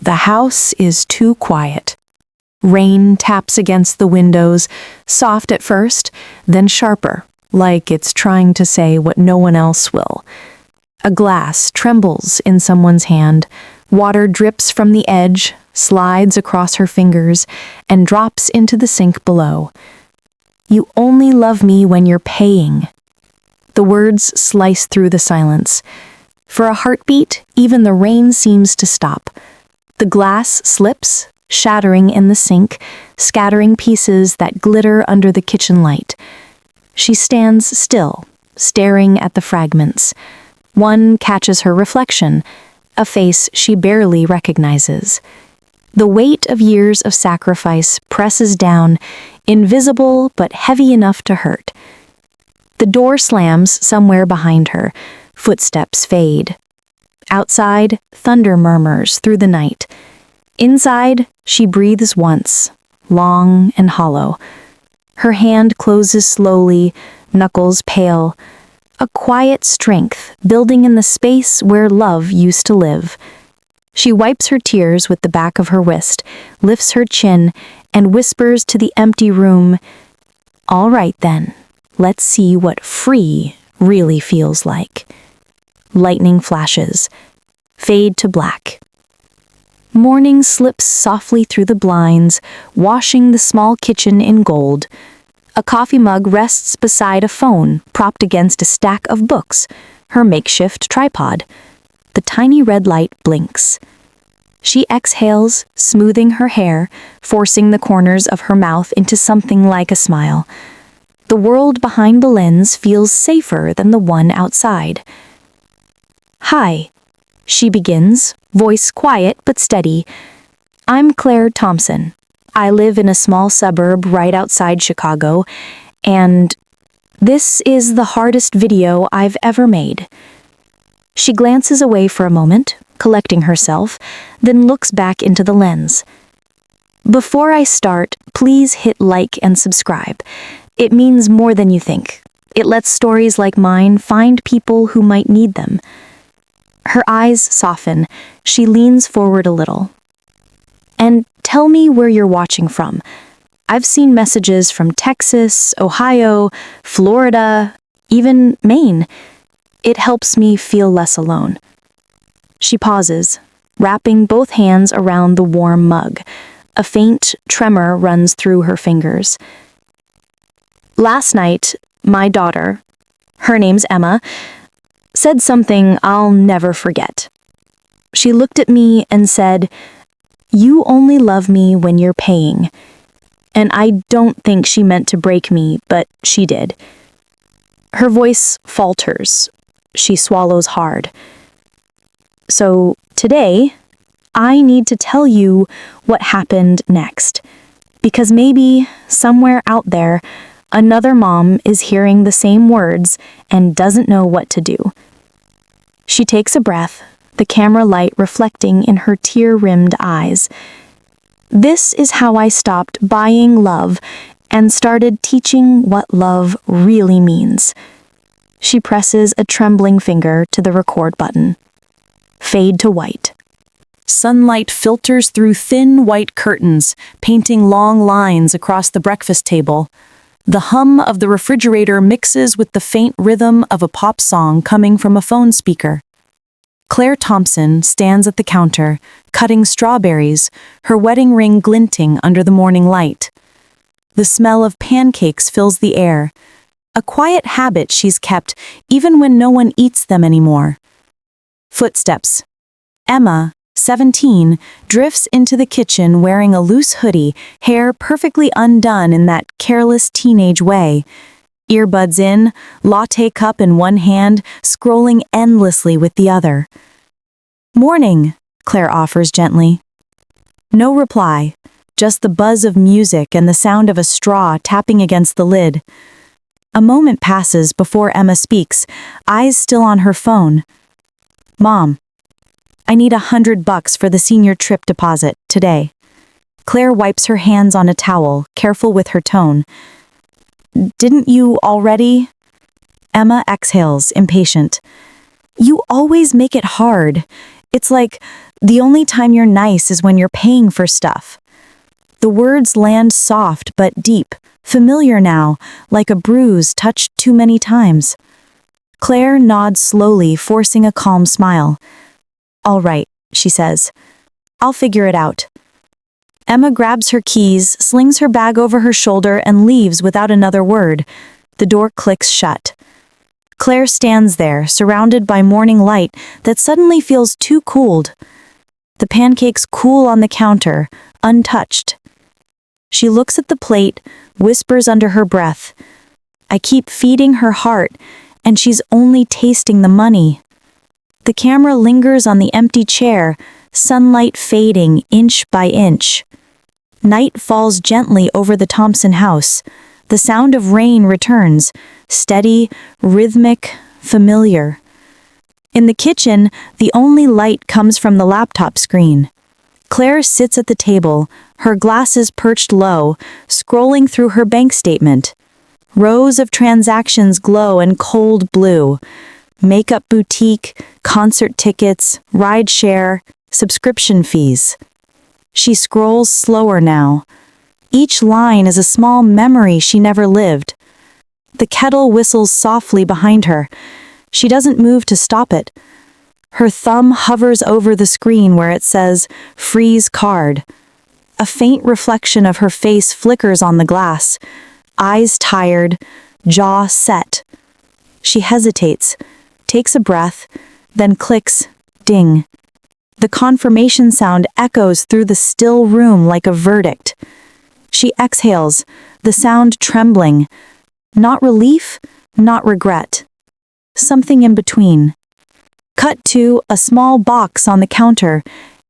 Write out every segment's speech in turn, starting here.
The house is too quiet. Rain taps against the windows, soft at first, then sharper, like it's trying to say what no one else will. A glass trembles in someone's hand, water drips from the edge, slides across her fingers, and drops into the sink below. You only love me when you're paying. The words slice through the silence. For a heartbeat, even the rain seems to stop. The glass slips, shattering in the sink, scattering pieces that glitter under the kitchen light. She stands still, staring at the fragments. One catches her reflection, a face she barely recognizes. The weight of years of sacrifice presses down, invisible but heavy enough to hurt. The door slams somewhere behind her. Footsteps fade. Outside, thunder murmurs through the night. Inside, she breathes once, long and hollow. Her hand closes slowly, knuckles pale. A quiet strength building in the space where love used to live. She wipes her tears with the back of her wrist, lifts her chin, and whispers to the empty room, "All right then, let's see what free really feels like." Lightning flashes, fade to black. Morning slips softly through the blinds, washing the small kitchen in gold. A coffee mug rests beside a phone, propped against a stack of books, her makeshift tripod. The tiny red light blinks. She exhales, smoothing her hair, forcing the corners of her mouth into something like a smile. The world behind the lens feels safer than the one outside. "Hi," she begins, voice quiet but steady. "I'm Claire Thompson. I live in a small suburb right outside Chicago, and this is the hardest video I've ever made." She glances away for a moment, collecting herself, then looks back into the lens. "Before I start, please hit like and subscribe. It means more than you think. It lets stories like mine find people who might need them." Her eyes soften. She leans forward a little. "And tell me where you're watching from. I've seen messages from Texas, Ohio, Florida, even Maine. It helps me feel less alone." She pauses, wrapping both hands around the warm mug. A faint tremor runs through her fingers. "Last night, my daughter, her name's Emma, said something I'll never forget. She looked at me and said, 'You only love me when you're paying.' And I don't think she meant to break me, but she did." Her voice falters. She swallows hard. "So today, I need to tell you what happened next. Because maybe, somewhere out there, another mom is hearing the same words and doesn't know what to do." She takes a breath, the camera light reflecting in her tear-rimmed eyes. "This is how I stopped buying love and started teaching what love really means." She presses a trembling finger to the record button. Fade to white. Sunlight filters through thin white curtains, painting long lines across the breakfast table. The hum of the refrigerator mixes with the faint rhythm of a pop song coming from a phone speaker. Claire Thompson stands at the counter, cutting strawberries, her wedding ring glinting under the morning light. The smell of pancakes fills the air, a quiet habit she's kept even when no one eats them anymore. Footsteps. Emma, 17, drifts into the kitchen wearing a loose hoodie, hair perfectly undone in that careless teenage way. Earbuds in, latte cup in one hand, scrolling endlessly with the other. "Morning," Claire offers gently. No reply, just the buzz of music and the sound of a straw tapping against the lid. A moment passes before Emma speaks, eyes still on her phone. "Mom, I need $100 for the senior trip deposit, today." Claire wipes her hands on a towel, careful with her tone. "Didn't you already?" Emma exhales, impatient. "You always make it hard. It's like, the only time you're nice is when you're paying for stuff. The words land soft but deep, familiar now, like a bruise touched too many times. Claire nods slowly, forcing a calm smile. "All right," she says. "I'll figure it out." Emma grabs her keys, slings her bag over her shoulder, and leaves without another word. The door clicks shut. Claire stands there, surrounded by morning light that suddenly feels too cooled. The pancakes cool on the counter, untouched. She looks at the plate, whispers under her breath. I keep feeding her heart, and she's only tasting the money. The camera lingers on the empty chair, sunlight fading inch by inch. Night falls gently over the Thompson house. The sound of rain returns, steady, rhythmic, familiar. In the kitchen, the only light comes from the laptop screen. Claire sits at the table, her glasses perched low, scrolling through her bank statement. Rows of transactions glow in cold blue. Makeup boutique, concert tickets, ride share, subscription fees. She scrolls slower now. Each line is a small memory she never lived. The kettle whistles softly behind her. She doesn't move to stop it. Her thumb hovers over the screen where it says, "Freeze card." A faint reflection of her face flickers on the glass. Eyes tired, jaw set. She hesitates, takes a breath, then clicks, ding. The confirmation sound echoes through the still room like a verdict. She exhales, the sound trembling. Not relief, not regret. Something in between. Cut to a small box on the counter.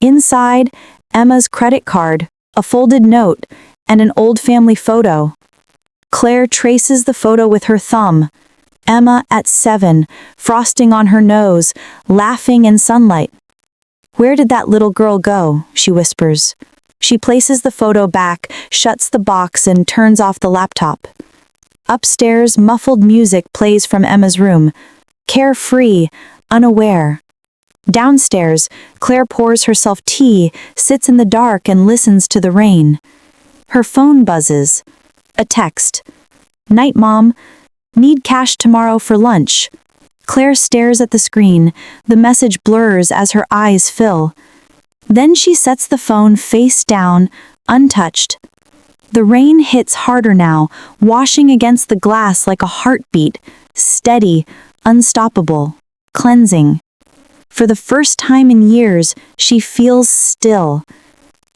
Inside, Emma's credit card, a folded note, and an old family photo. Claire traces the photo with her thumb. Emma at 7, frosting on her nose, laughing in sunlight. "Where did that little girl go?" she whispers. She places the photo back, shuts the box, and turns off the laptop. Upstairs, muffled music plays from Emma's room. Carefree, unaware. Downstairs, Claire pours herself tea, sits in the dark, and listens to the rain. Her phone buzzes. A text. "Night, Mom. Need cash tomorrow for lunch." Claire stares at the screen. The message blurs as her eyes fill. Then she sets the phone face down, untouched. The rain hits harder now, washing against the glass like a heartbeat, steady, unstoppable, cleansing. For the first time in years, she feels still.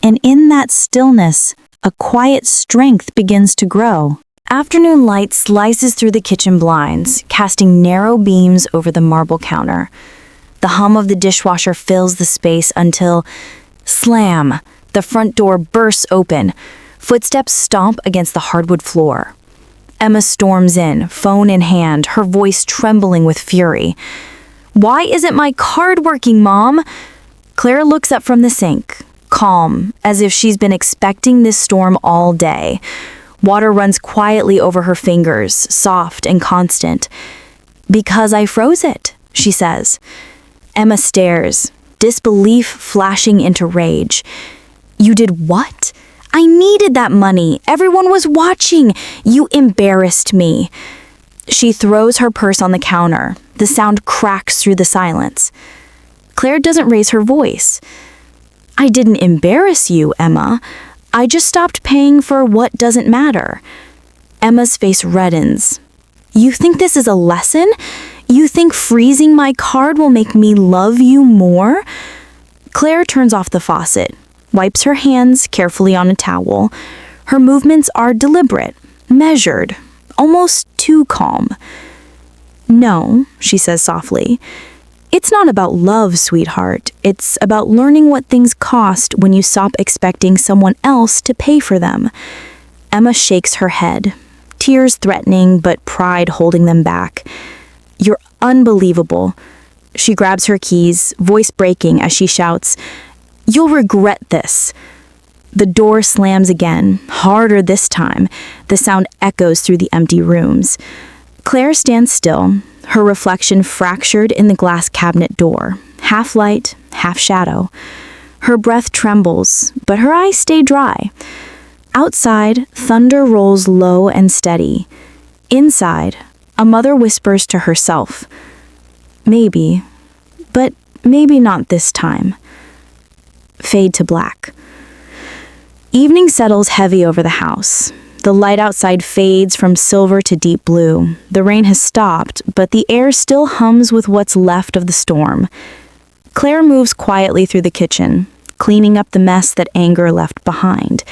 And in that stillness, a quiet strength begins to grow. Afternoon light slices through the kitchen blinds, casting narrow beams over the marble counter. The hum of the dishwasher fills the space until, slam, the front door bursts open. Footsteps stomp against the hardwood floor. Emma storms in, phone in hand, her voice trembling with fury. "Why isn't my card working, Mom?" Claire looks up from the sink, calm, as if she's been expecting this storm all day. Water runs quietly over her fingers, soft and constant. "Because I froze it," she says. Emma stares, disbelief flashing into rage. "You did what? I needed that money. Everyone was watching. You embarrassed me." She throws her purse on the counter. The sound cracks through the silence. Claire doesn't raise her voice. "I didn't embarrass you, Emma. I just stopped paying for what doesn't matter." Emma's face reddens. "You think this is a lesson? You think freezing my card will make me love you more?" Claire turns off the faucet, wipes her hands carefully on a towel. Her movements are deliberate, measured, almost too calm. "No," she says softly. "It's not about love, sweetheart. It's about learning what things cost when you stop expecting someone else to pay for them." Emma shakes her head, tears threatening but pride holding them back. "You're unbelievable." She grabs her keys, voice breaking as she shouts, "You'll regret this." The door slams again, harder this time. The sound echoes through the empty rooms. Claire stands still, her reflection fractured in the glass cabinet door, half light, half shadow. Her breath trembles, but her eyes stay dry. Outside, thunder rolls low and steady. Inside, a mother whispers to herself, "Maybe, but maybe not this time." Fade to black. Evening settles heavy over the house. The light outside fades from silver to deep blue. The rain has stopped, but the air still hums with what's left of the storm. Claire moves quietly through the kitchen, cleaning up the mess that anger left behind.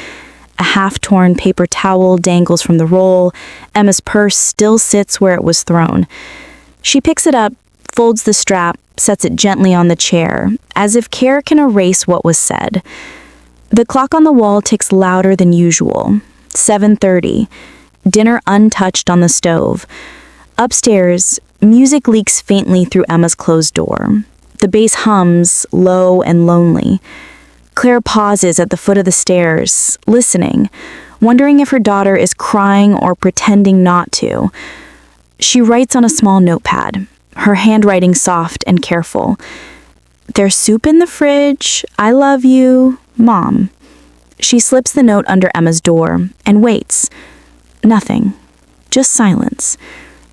A half-torn paper towel dangles from the roll. Emma's purse still sits where it was thrown. She picks it up, folds the strap, sets it gently on the chair, as if care can erase what was said. The clock on the wall ticks louder than usual. 7:30. Dinner untouched on the stove. Upstairs, music leaks faintly through Emma's closed door. The bass hums, low and lonely. Claire pauses at the foot of the stairs, listening, wondering if her daughter is crying or pretending not to. She writes on a small notepad, her handwriting soft and careful. "There's soup in the fridge. I love you, Mom." She slips the note under Emma's door and waits. Nothing. Just silence.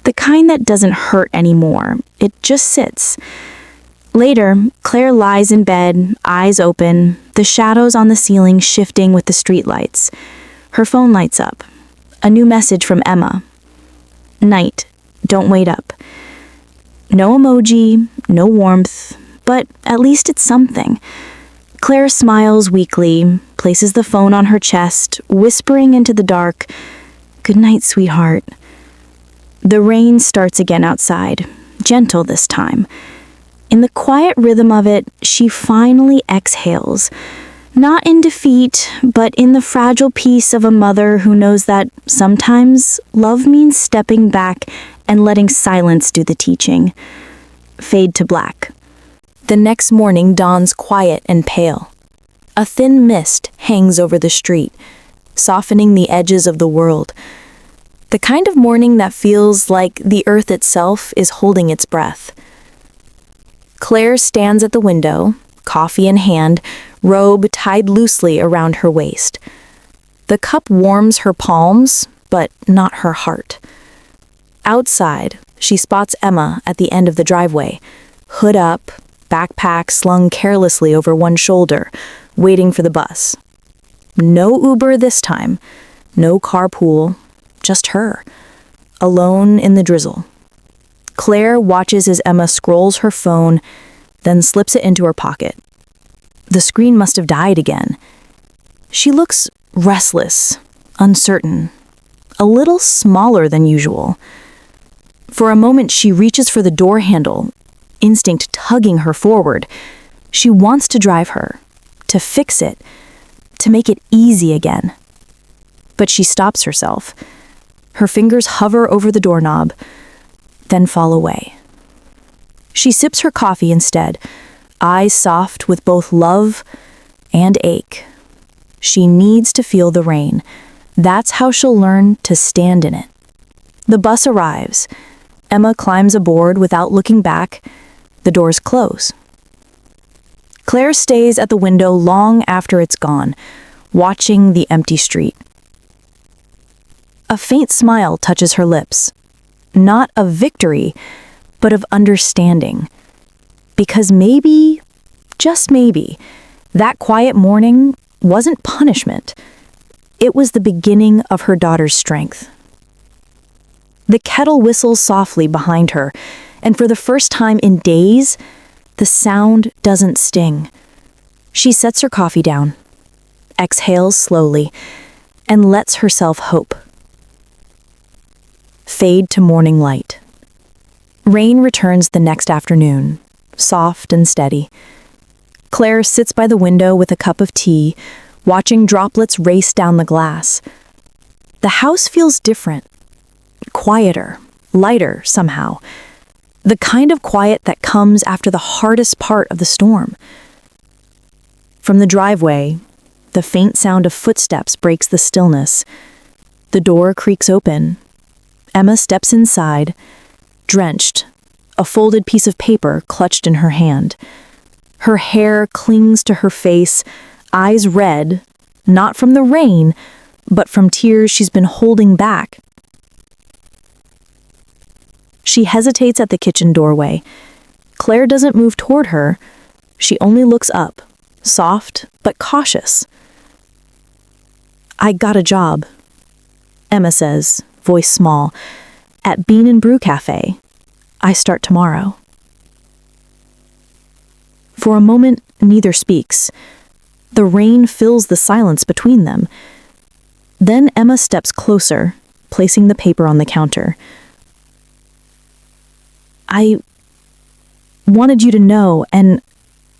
The kind that doesn't hurt anymore. It just sits. Later, Claire lies in bed, eyes open, the shadows on the ceiling shifting with the streetlights. Her phone lights up. A new message from Emma. "Night. Don't wait up." No emoji, no warmth, but at least it's something. Claire smiles weakly, places the phone on her chest, whispering into the dark, "Good night, sweetheart." The rain starts again outside, gentle this time. In the quiet rhythm of it, she finally exhales. Not in defeat, but in the fragile peace of a mother who knows that sometimes love means stepping back and letting silence do the teaching. Fade to black. The next morning dawns quiet and pale. A thin mist hangs over the street, softening the edges of the world. The kind of morning that feels like the earth itself is holding its breath. Claire stands at the window, coffee in hand, robe tied loosely around her waist. The cup warms her palms, but not her heart. Outside, she spots Emma at the end of the driveway, hood up, backpack slung carelessly over one shoulder, waiting for the bus. No Uber this time, no carpool, just her, alone in the drizzle. Claire watches as Emma scrolls her phone, then slips it into her pocket. The screen must have died again. She looks restless, uncertain, a little smaller than usual. For a moment, she reaches for the door handle, instinct tugging her forward. She wants to drive her, to fix it, to make it easy again. But she stops herself. Her fingers hover over the doorknob, then fall away. She sips her coffee instead, eyes soft with both love and ache. She needs to feel the rain. That's how she'll learn to stand in it. The bus arrives. Emma climbs aboard without looking back. The doors close. Claire stays at the window long after it's gone, watching the empty street. A faint smile touches her lips. Not of victory, but of understanding. Because maybe, just maybe, that quiet morning wasn't punishment. It was the beginning of her daughter's strength. The kettle whistles softly behind her, and for the first time in days, the sound doesn't sting. She sets her coffee down, exhales slowly, and lets herself hope. Fade to morning light. Rain returns the next afternoon, soft and steady. Claire sits by the window with a cup of tea, watching droplets race down the glass. The house feels different, quieter, lighter somehow. The kind of quiet that comes after the hardest part of the storm. From the driveway, the faint sound of footsteps breaks the stillness. The door creaks open. Emma steps inside, drenched, a folded piece of paper clutched in her hand. Her hair clings to her face, eyes red, not from the rain, but from tears she's been holding back. She hesitates at the kitchen doorway. Claire doesn't move toward her. She only looks up, soft but cautious. "I got a job," Emma says, voice small, "at Bean and Brew Cafe. I start tomorrow." For a moment, neither speaks. The rain fills the silence between them. Then Emma steps closer, placing the paper on the counter. "I wanted you to know, and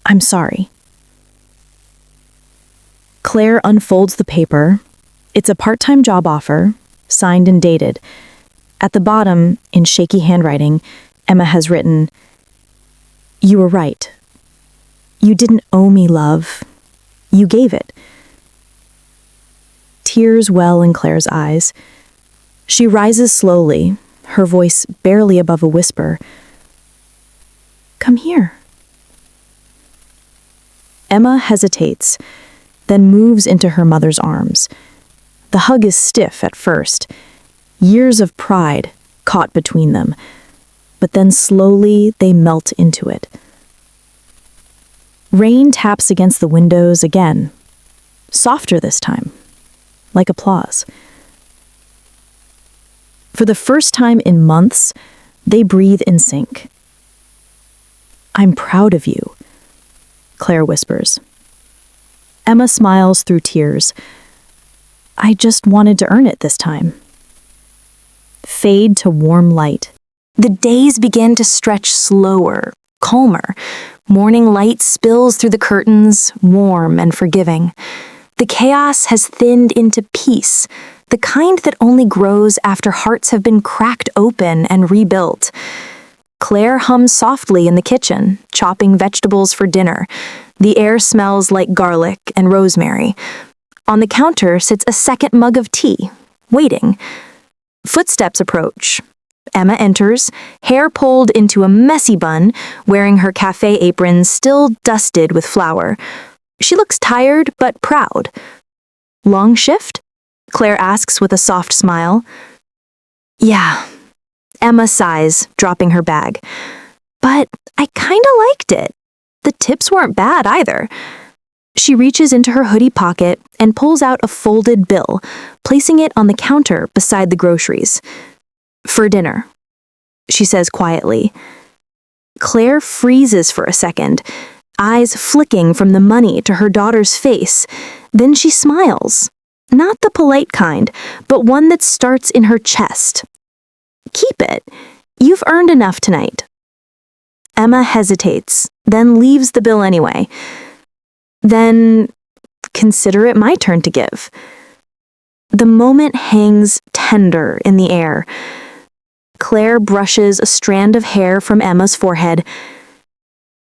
I'm sorry." Claire unfolds the paper. It's a part-time job offer, signed and dated. At the bottom, in shaky handwriting, Emma has written, "You were right. You didn't owe me love. You gave it." Tears well in Claire's eyes. She rises slowly, her voice barely above a whisper. "Come here." Emma hesitates, then moves into her mother's arms. The hug is stiff at first, years of pride caught between them, but then slowly they melt into it. Rain taps against the windows again, softer this time, like applause. For the first time in months, they breathe in sync. "I'm proud of you," Claire whispers. Emma smiles through tears. "I just wanted to earn it this time." Fade to warm light. The days begin to stretch slower, calmer. Morning light spills through the curtains, warm and forgiving. The chaos has thinned into peace, the kind that only grows after hearts have been cracked open and rebuilt. Claire hums softly in the kitchen, chopping vegetables for dinner. The air smells like garlic and rosemary. On the counter sits a second mug of tea, waiting. Footsteps approach. Emma enters, hair pulled into a messy bun, wearing her cafe apron still dusted with flour. She looks tired but proud. "Long shift?" Claire asks with a soft smile. "Yeah." Emma sighs, dropping her bag. "But I kinda liked it. The tips weren't bad either." She reaches into her hoodie pocket and pulls out a folded bill, placing it on the counter beside the groceries. "For dinner," she says quietly. Claire freezes for a second, eyes flicking from the money to her daughter's face. Then she smiles. Not the polite kind, but one that starts in her chest. "Keep it. You've earned enough tonight." Emma hesitates, then leaves the bill anyway. "Then consider it my turn to give." The moment hangs tender in the air. Claire brushes a strand of hair from Emma's forehead.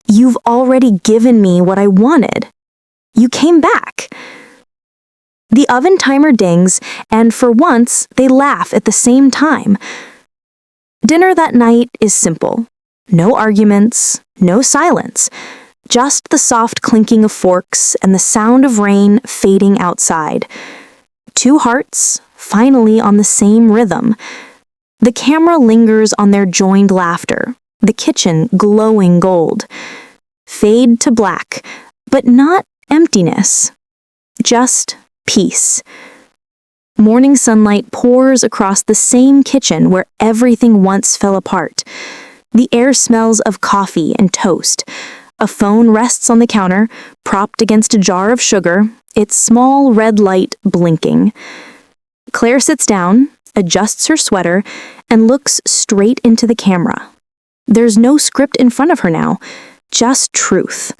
"You've already given me what I wanted. You came back." The oven timer dings, and for once, they laugh at the same time. Dinner that night is simple. No arguments, no silence, just the soft clinking of forks and the sound of rain fading outside. Two hearts, finally on the same rhythm. The camera lingers on their joined laughter, the kitchen glowing gold. Fade to black, but not emptiness, just peace. Morning sunlight pours across the same kitchen where everything once fell apart. The air smells of coffee and toast. A phone rests on the counter, propped against a jar of sugar, its small red light blinking. Claire sits down, adjusts her sweater, and looks straight into the camera. There's no script in front of her now, just truth.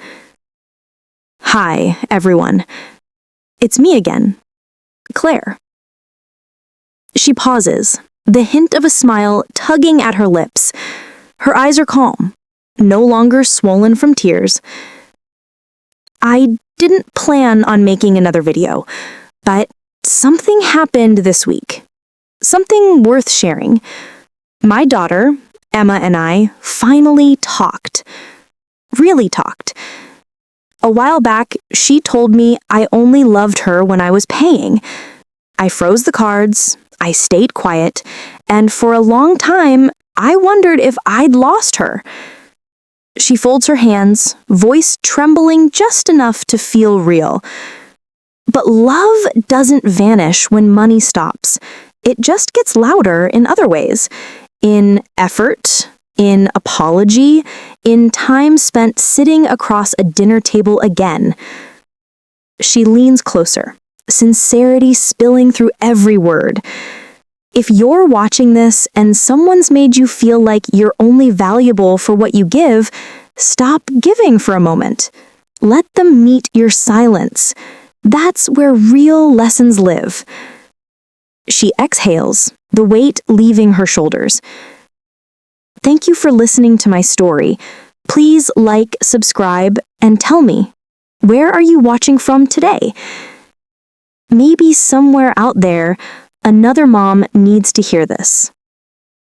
"Hi, everyone. It's me again, Claire." She pauses, the hint of a smile tugging at her lips. Her eyes are calm, no longer swollen from tears. "I didn't plan on making another video, but something happened this week. Something worth sharing. My daughter, Emma, and I finally talked. Really talked. A while back, she told me I only loved her when I was paying. I froze the cards, I stayed quiet, and for a long time, I wondered if I'd lost her. She folds her hands, voice trembling just enough to feel real. But love doesn't vanish when money stops. It just gets louder in other ways. In effort, in apology, in time spent sitting across a dinner table again. She leans closer, sincerity spilling through every word. If you're watching this and someone's made you feel like you're only valuable for what you give, stop giving for a moment. Let them meet your silence. That's where real lessons live. She exhales, the weight leaving her shoulders. Thank you for listening to my story. Please like, subscribe, and tell me, where are you watching from today? Maybe somewhere out there, another mom needs to hear this.